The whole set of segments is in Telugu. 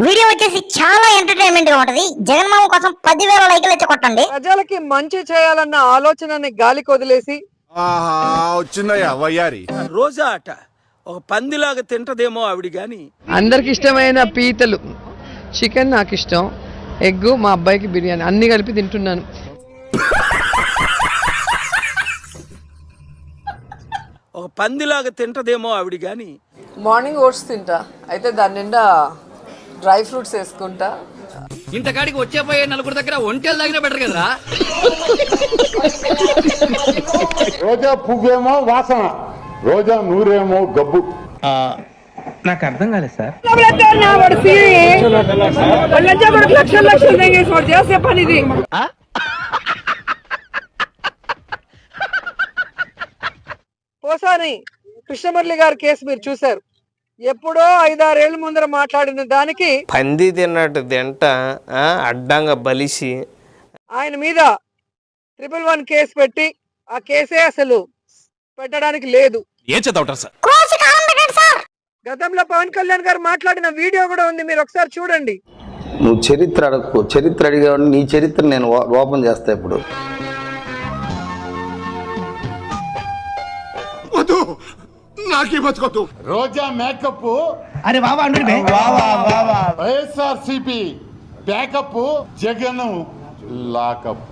వీడియో వచ్చేసి చాలా ఎంటర్టైన్మెంట్ గా ఉంటది. జగన్మామ కోసం 10,000 లైకులు అయితే కొట్టండి. ప్రజలకి మంచి చేయాలన్న ఆలోచనని గాలికి వదిలేసి వచ్చిందయ్యా వయ్యారి రోజా అట ఒక పందిలాగా తింటదేమో ఆవిడ గాని. అందరికి ఇష్టమైన పీతలు చికెన్ నాకు ఇష్టం, ఎగ్ మా అబ్బాయికి బిర్యానీ, అన్ని కలిపి తింటున్నాను. ఒక పందిలాగా తింటదేమో ఆవిడ గాని. మార్నింగ్ ఓట్స్ తింటా, అయితే దాని నిండా డ్రై ఫ్రూట్స్ వేసుకుంటా. ఇంతకాడికి వచ్చేపోయే నలుగురు దగ్గర ఒంటెలు దగ్గర బెటర్ కదరా. రోజా పువ్వేమో వాసన, రోజా నూరేమో గబ్బు. నాకు అర్థం కాలేదు సార్. పోసాని కృష్ణమురళి గారి కేసు మీరు చూశారు. ఎప్పుడో 5-6 ఏళ్ల ముందర మాట్లాడిన దానికి పంది తిన్నట్టు తింట అడ్డంగా బలిసి ఆయన మీద 111 కేసు పెట్టి ఆ కేసే అసలు పెట్టడానికి లేదు. ఏం చదవటం సార్? గతంలో పవన్ కళ్యాణ్ గారు మాట్లాడిన వీడియో కూడా ఉంది, మీరు ఒకసారి చూడండి. నువ్వు చరిత్ర అడగకు, చరిత్ర అడిగా నీ చరిత్ర నేను ఓపెన్ చేస్తా ఇప్పుడు. నాకే బతుకొద్దు. రోజా మేకప్ అరే బాబా వైఎస్ఆర్సీపీ బ్యాకప్, జగన్ లాకప్.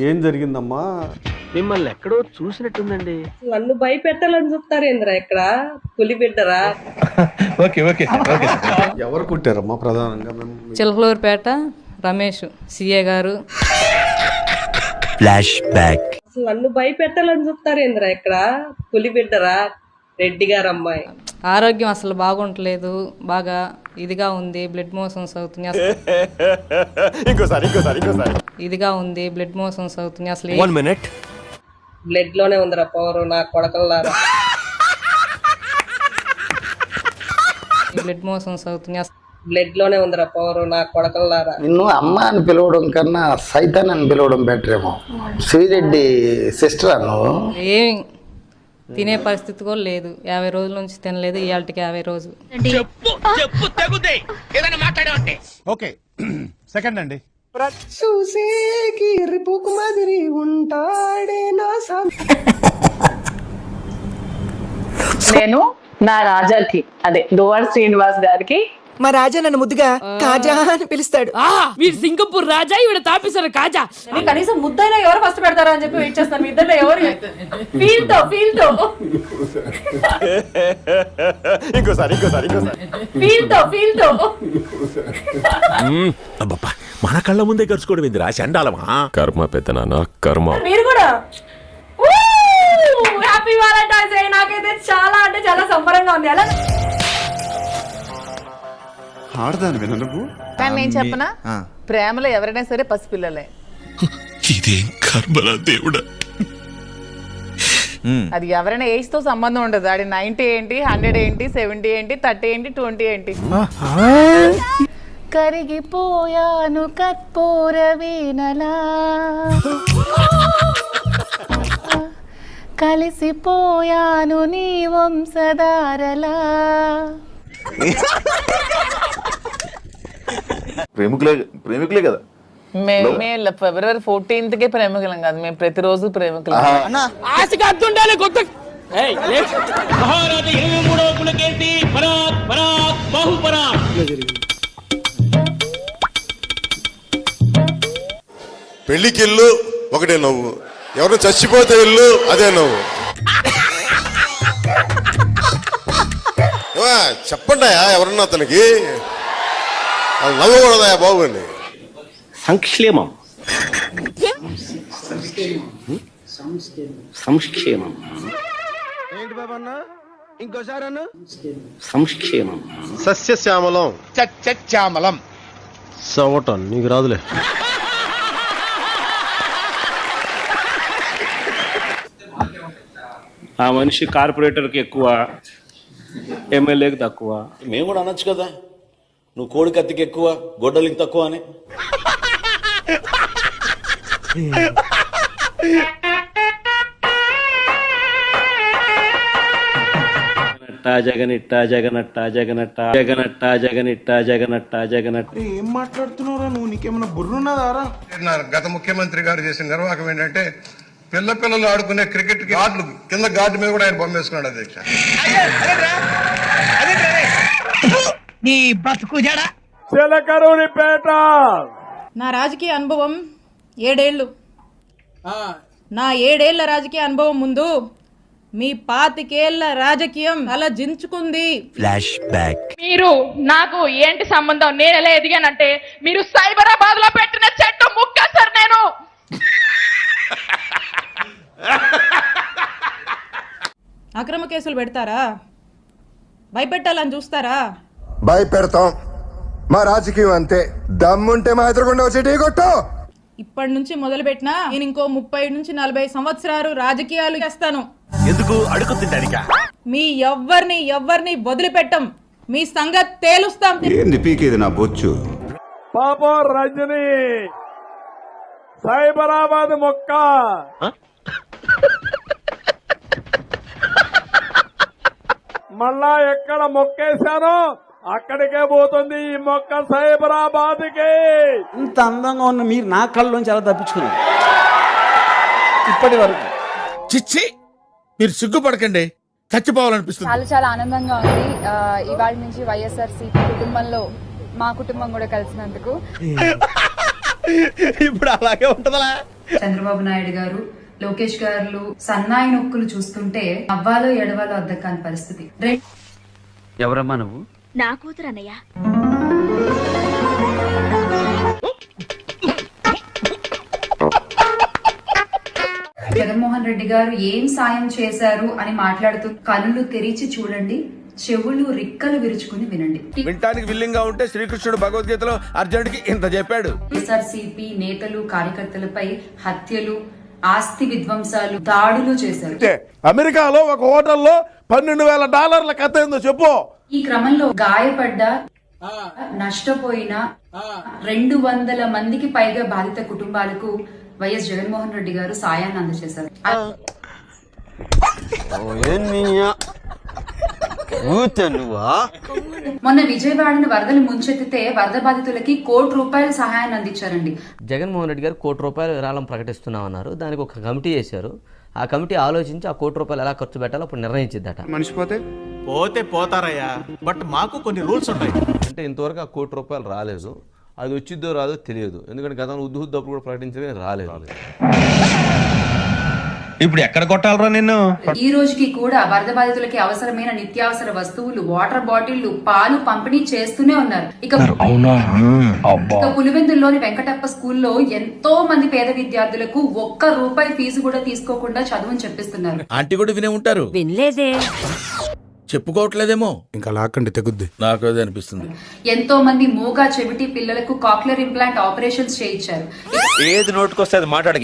ఏం జరిగిందమ్మా? మిమ్మల్ని ఎక్కడో చూసినట్టుందండి. నన్ను భయపెట్టాలని చూస్తారు ఏంద్రా, ఇక్కడ పులి బిడ్డరా. Okay okay okay. ఎవరు కుట్టారమ్మా ప్రధానంగా? చిలకలూరుపేట రమేష్ సిఏ గారు. Flash back. నన్ను భయపెట్టాలని చూస్తారు ఏంద్రా, ఇక్కడ పులి బిడ్డరా, రెడ్డి గారు అమ్మాయి. ఆరోగ్యం అసలు బాగుంటలేదు, బాగా ఇదిగా ఉంది, బ్లడ్ మోషన్స్ అవుతుంది. ఇదిగా ఉంది, బ్లడ్ మోషన్స్ అవుతుంది. అసలు 1 minute. బ్లడ్ లోనే ఉందిరా పవర్, నా కొడకల్లారా. బ్లడ్ మోషన్స్ అవుతుంది. బ్లడ్ లోనే ఉందిరా పవర్, నా కొడకల్లారా. నిన్ను అమ్మ అని పిలవడం కన్నా సైతాన్ అని పిలవడం బెటర్ ఏమో. శ్రీరెడ్డి సిస్టర్ నువ్వు. ఏం తినే పరిస్థితి కూడా లేదు, 50 రోజుల నుంచి తినలేదు, ఇవాళకి 50 రోజులు. ఓకే సెకండ్ అండి. నేను నా రాజాకి, అదే డోవర్ శ్రీనివాస్ గారికి, మా రాజా నన్ను ముద్దుగా కాజా అని పిలుస్తాడు. వీడు సింగపూర్ రాజా, ఈవిడ తాపిస్తారు కాజా. కనీసం ముద్దైనా ఎవరు ఫస్ట్ పెడతారా అని చెప్పి వెయిట్ చేస్తాను. మీ ఇద్దరు ఎవరు ఫీల్ తో మన కళ్ళ ముందే ఖర్చుకోవడం ఏందిరా చండాలమా. కర్మ పెద్దనా కర్మ. మీరు కూడా హ్యాపీ వాలంటైన్స్ డే. నాకైతే చాలా అంటే చాలా సంబరంగా ఉంది. అలా ఆడదాని విన నువ్వు. కానీ నేను చెప్పనా, ప్రేమలో ఎవరైనా సరే పసిపిల్లలే. ఇదేం కర్మలా దేవుడా. అది ఎవరైనా ఏజ్ తో సంబంధం ఉండదు. అది 90 ఏంటి, 100 ఏంటి, 70 ఏంటి, 30 ఏంటి, 20 ఏంటి. కరిగిపోయాను కర్పూర వీణలా, కలిసిపోయాను నీ వంశధారలా. ప్రేమికులే కదా. మేము February 14th ప్రేమికులం కాదు, మేము ప్రతిరోజు ప్రేమికులం. ఆశగా అద్దుండాలి కొత్త. మహారాజా 23వ పులకేసి పరాక్ పరాక్ బాహుపరాక్. పెళ్లికి ఇల్లు ఒకటే నవ్వు, ఎవరు చచ్చిపోతే ఇల్లు అదే నవ్వు. చెప్పండి ఎవరన్నా అతనికి నవ్వకూడదా బాబుని. సంక్షేమం సంక్షేమం ఏంటి బాబన్న ఇంకోసారి అన్న. సంక్షేమం సస్యశ్యామలం శ్యామలం సవటం నీకు రాదులే. ఆ మనిషి కార్పొరేటర్కి ఎక్కువ, ఎమ్మెల్యేకి తక్కువ. మేము కూడా అనొచ్చు కదా, నువ్వు కోడి కత్తికి ఎక్కువ గొడ్డలికి తక్కువ అని. జగనట్ట జగనట్ట జగనట్ట జగనట్ట జగనట్ట జగనట్ట జగనట్ట. ఏం మాట్లాడుతున్నావురా నువ్వు? నీకేమైనా బుర్రున్నదారా? గత ముఖ్యమంత్రి గారు చేసిన నిర్వాహకం ఏంటంటే పిల్లలు ఆడుకునే క్రికెట్ గార్డులు కింద గార్డు మీద కూడా ఆయన బొమ్మ వేసుకున్నాడు అధ్యక్ష. నీ బతుకు జడా. నా రాజకీయ అనుభవం 7 ఏళ్ళు. నా 7 ఏళ్ల రాజకీయ అనుభవం ముందు మీ 25 ఏళ్ల రాజకీయం అలా జించుకుంది. Flash back. మీరు నాకు ఏంటి సంబంధం? నేను ఎలా ఎదిగానంటే మీరు సైబరాబాద్ లో పెట్టిన చెట్టు ముక్క సార్. నేను అక్రమ కేసులు పెడతారా? భయపెట్టాలని చూస్తారా? భయపెడతాం, మా రాజకీయం అంతే. దమ్ముంటే మా ఎదురుకుండా వచ్చి ఢీ కొట్టు. ఇప్పటి నుంచి మొదలు పెట్టినా నేను ఇంకో 30 నుంచి 40 సంవత్సరాలు రాజకీయాలు చేస్తాను. ఎందుకు అడుగు తింటానికా? మీ ఎవ్వరిని వదిలిపెట్టం. మీ సంగతి తేలుస్తాం. ఏంది పీకేది నా బొచ్చు? పాపం రజని సైబరాబాద్ మొక్క మళ్ళా ఎక్కడ మొక్కేశానో అక్కడికే పోతుంది ఈ మొక్క, సైబరాబాద్కి. ఇంత అందంగా ఉన్న మీరు నా కళ్ళలోంచి ఎలా తప్పించుకున్నారు ఇప్పటి వరకు? చిచ్చి, మీరు సిగ్గుపడకండి, చచ్చిపోవాలనిపిస్తుంది. చాలా ఆనందంగా ఉంది. ఇవాళ నుంచి వైఎస్ఆర్సీపీ కుటుంబంలో మా కుటుంబం కూడా కలిసినందుకు. ఇప్పుడు అలాగే ఉంటదా? చంద్రబాబు నాయుడు గారు, లోకేష్ గారు సన్నాయి నొక్కులు చూస్తుంటే అవ్వాలో ఎడవాలో అర్థం కాని పరిస్థితి. ఎవరమ్మా నువ్వు? నా కూతురు అన్నయ్య. జగన్మోహన్ రెడ్డి గారు ఏం సాయం చేశారు అని మాట్లాడుతూ కళ్ళు తెరిచి చూడండి, చెవులు రిక్కలు విరుచుకుని వినండి. వినటానికి విల్లింగ్ గా ఉంటే శ్రీకృష్ణుడు భగవద్గీతలో అర్జునుడికి ఇంత చెప్పాడు. వైఎస్ఆర్సీపీ నేతలు కార్యకర్తలపై హత్యలు, ఆస్తి విధ్వంసాలు, దాడులు చేశారు. అమెరికాలో ఒక హోటల్లో $12,000 కథ ఏందో చెప్పు. ఈ క్రమంలో గాయపడ్డ, నష్టపోయిన 200 మందికి పైగా బాధిత కుటుంబాలకు వైఎస్ జగన్మోహన్ రెడ్డి గారు సాయాన్ని అందజేశారు. మొన్న విజయవాడను వరదలు ముంచెత్తితే వరద బాధితులకి ₹1,00,00,000 సహాయాన్ని అందించారండి. జగన్మోహన్ రెడ్డి గారు ₹1,00,00,000 విరాళం ప్రకటిస్తున్నామన్నారు. దానికి ఒక కమిటీ చేశారు. ఆ కమిటీ ఆలోచించి ఆ ₹1,00,00,000 ఎలా ఖర్చు పెట్టాలో అప్పుడు నిర్ణయించిద్దట. మనిషి పోతే పోతారయ్యా, బట్ మాకు కొన్ని రూల్స్ ఉంటాయి. అంటే ఇంతవరకు ఆ ₹1,00,00,000 రాలేదు. అది వచ్చిద్దో రాదో తెలియదు. ఎందుకంటే గతంలో ఉద్దుహుద్దప్పుడు కూడా ప్రకటించే రాలేదు. ఇప్పుడు ఎక్కడ కొట్టాలరా నిన్ను? ఈ రోజుకి కూడా వరద బాధితులకి అవసరమైన నిత్యావసర వస్తువులు, వాటర్ బాటిళ్లు, పాలు పంపిణీ చేస్తూనే ఉన్నారు. ఇక పులివెందుల్లోని వెంకటప్ప స్కూల్లో ఎంతో మంది పేద విద్యార్థులకు ₹1 ఫీజు కూడా తీసుకోకుండా చదువుని చెప్పిస్తున్నారు. ఆంటీ కూడా వినే ఉంటారు. వినలేదే, చెప్పుకోవట్లేదేమో. ఇంకా లాక్కండి తెగుద్ది. నాకు అదే అనిపిస్తుంది. ఎంతో మంది మూగా చెవిటి పిల్లలకు కాక్లియర్ ఇంప్లాంట్ ఆపరేషన్స్ చేయించారు. ఏది నోటుకొస్తే అది మాట్లాడక